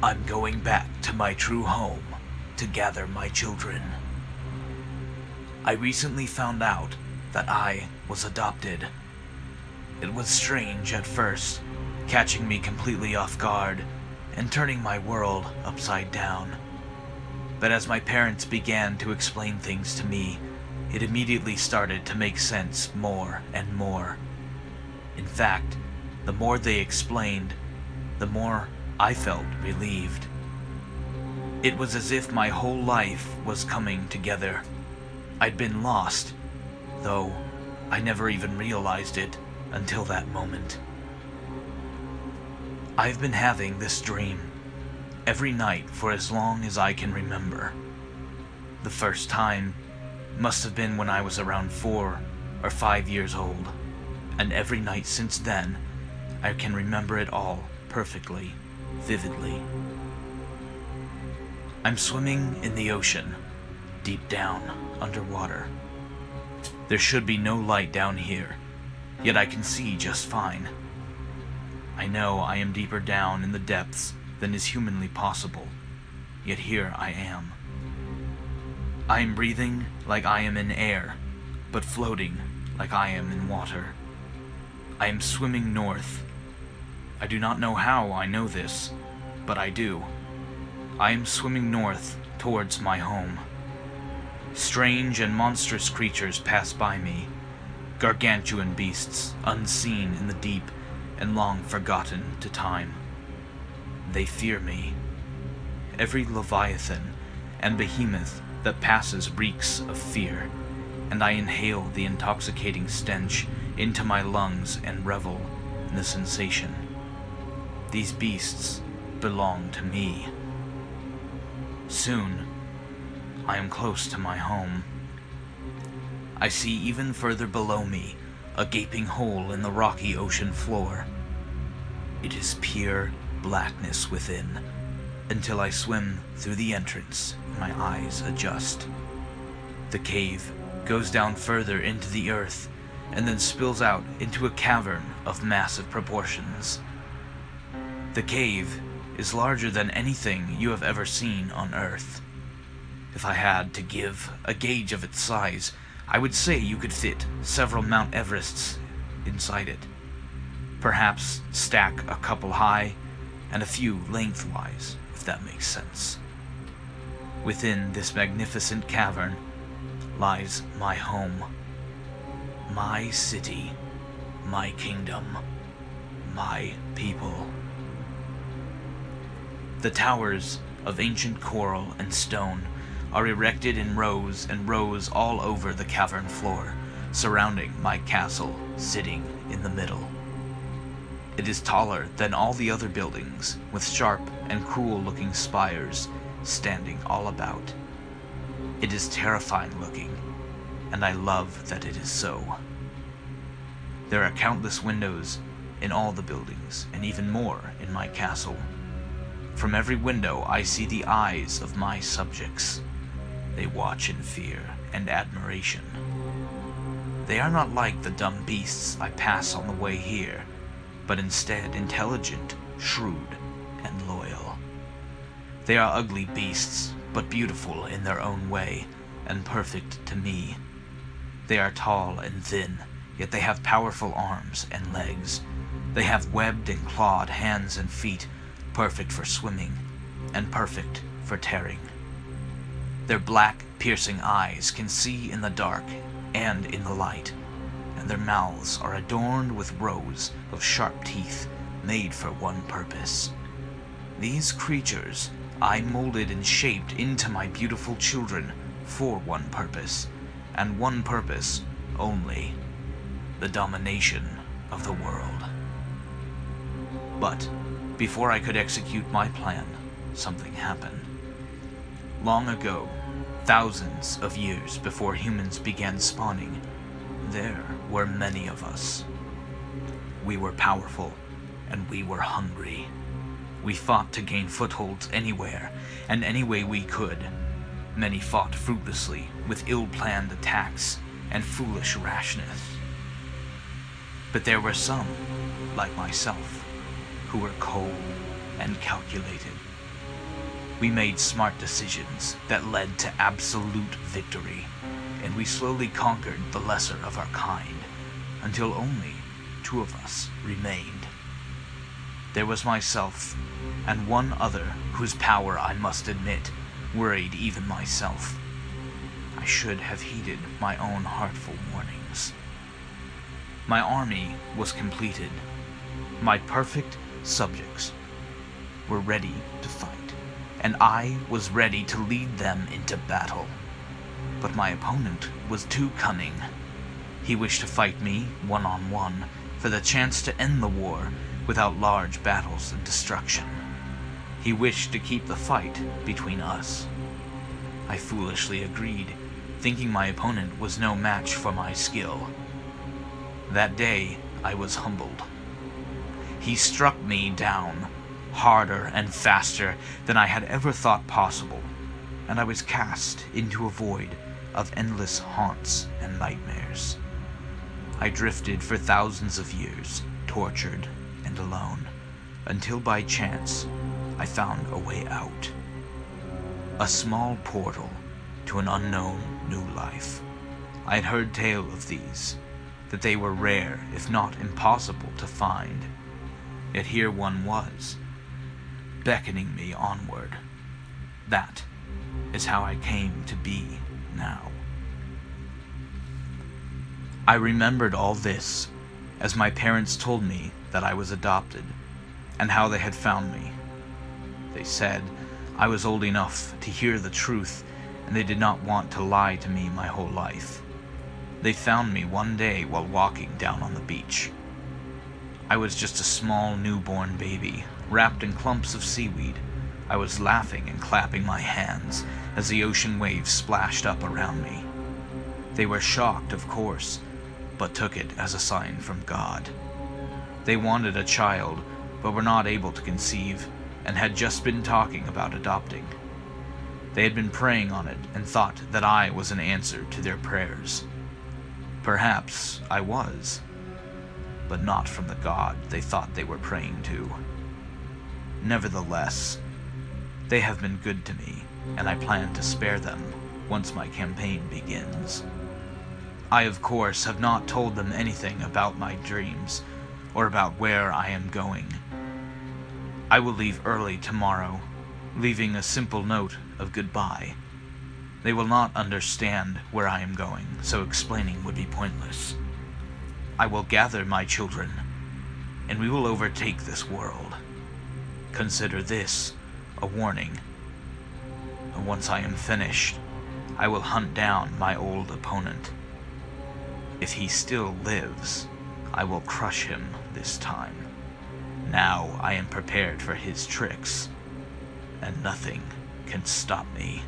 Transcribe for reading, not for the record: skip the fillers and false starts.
I'm going back to my true home to gather my children. I recently found out that I was adopted. It was strange at first, catching me completely off guard and turning my world upside down. But as my parents began to explain things to me, it immediately started to make sense more and more. In fact, the more they explained, the more I felt relieved. It was as if my whole life was coming together. I'd been lost, though I never even realized it until that moment. I've been having this dream every night for as long as I can remember. The first time must have been when I was around 4 or 5 years old, and every night since then, I can remember it all perfectly, vividly. I'm swimming in the ocean, deep down, underwater. There should be no light down here, yet I can see just fine. I know I am deeper down in the depths than is humanly possible, yet here I am. I am breathing like I am in air, but floating like I am in water. I am swimming north. I do not know how I know this, but I do. I am swimming north towards my home. Strange and monstrous creatures pass by me, gargantuan beasts unseen in the deep and long forgotten to time. They fear me. Every leviathan and behemoth that passes reeks of fear, and I inhale the intoxicating stench into my lungs and revel in the sensation. These beasts belong to me. Soon, I am close to my home. I see even further below me a gaping hole in the rocky ocean floor. It is pure blackness within, until I swim through the entrance and my eyes adjust. The cave goes down further into the earth and then spills out into a cavern of massive proportions. The cave is larger than anything you have ever seen on Earth. If I had to give a gauge of its size, I would say you could fit several Mount Everests inside it. Perhaps stack a couple high and a few lengthwise, if that makes sense. Within this magnificent cavern lies my home, my city, my kingdom, my people. The towers of ancient coral and stone are erected in rows and rows all over the cavern floor, surrounding my castle sitting in the middle. It is taller than all the other buildings, with sharp and cruel-looking spires standing all about. It is terrifying looking, and I love that it is so. There are countless windows in all the buildings, and even more in my castle. From every window I see the eyes of my subjects. They watch in fear and admiration. They are not like the dumb beasts I pass on the way here, but instead intelligent, shrewd, and loyal. They are ugly beasts, but beautiful in their own way, and perfect to me. They are tall and thin, yet they have powerful arms and legs. They have webbed and clawed hands and feet, perfect for swimming, and perfect for tearing. Their black, piercing eyes can see in the dark and in the light, and their mouths are adorned with rows of sharp teeth made for one purpose. These creatures I molded and shaped into my beautiful children for one purpose, and one purpose only: the domination of the world. But before I could execute my plan, something happened. Long ago, thousands of years before humans began spawning, there were many of us. We were powerful, and we were hungry. We fought to gain footholds anywhere, and any way we could. Many fought fruitlessly, with ill-planned attacks and foolish rashness. But there were some, like myself, who were cold and calculated, We made smart decisions that led to absolute victory, and we slowly conquered the lesser of our kind, until only 2 of us remained. There was myself, and one other whose power, I must admit, worried even myself. I should have heeded my own heartful warnings. My army was completed. My perfect subjects were ready to fight, and I was ready to lead them into battle. But my opponent was too cunning. He wished to fight me one-on-one for the chance to end the war without large battles and destruction. He wished to keep the fight between us. I foolishly agreed, thinking my opponent was no match for my skill. That day, I was humbled. He struck me down, harder and faster than I had ever thought possible, and I was cast into a void of endless haunts and nightmares. I drifted for thousands of years, tortured and alone, until by chance I found a way out. A small portal to an unknown new life. I had heard tale of these, that they were rare, if not impossible to find. Yet here one was, beckoning me onward. That is how I came to be now. I remembered all this as my parents told me that I was adopted, and how they had found me. They said I was old enough to hear the truth, and they did not want to lie to me my whole life. They found me one day while walking down on the beach. I was just a small newborn baby, wrapped in clumps of seaweed. I was laughing and clapping my hands as the ocean waves splashed up around me. They were shocked, of course, but took it as a sign from God. They wanted a child, but were not able to conceive, and had just been talking about adopting. They had been praying on it and thought that I was an answer to their prayers. Perhaps I was, but not from the God they thought they were praying to. Nevertheless, they have been good to me, and I plan to spare them once my campaign begins. I, of course, have not told them anything about my dreams, or about where I am going. I will leave early tomorrow, leaving a simple note of goodbye. They will not understand where I am going, so explaining would be pointless. I will gather my children, and we will overtake this world. Consider this a warning. And once I am finished, I will hunt down my old opponent. If he still lives, I will crush him this time. Now I am prepared for his tricks, and nothing can stop me.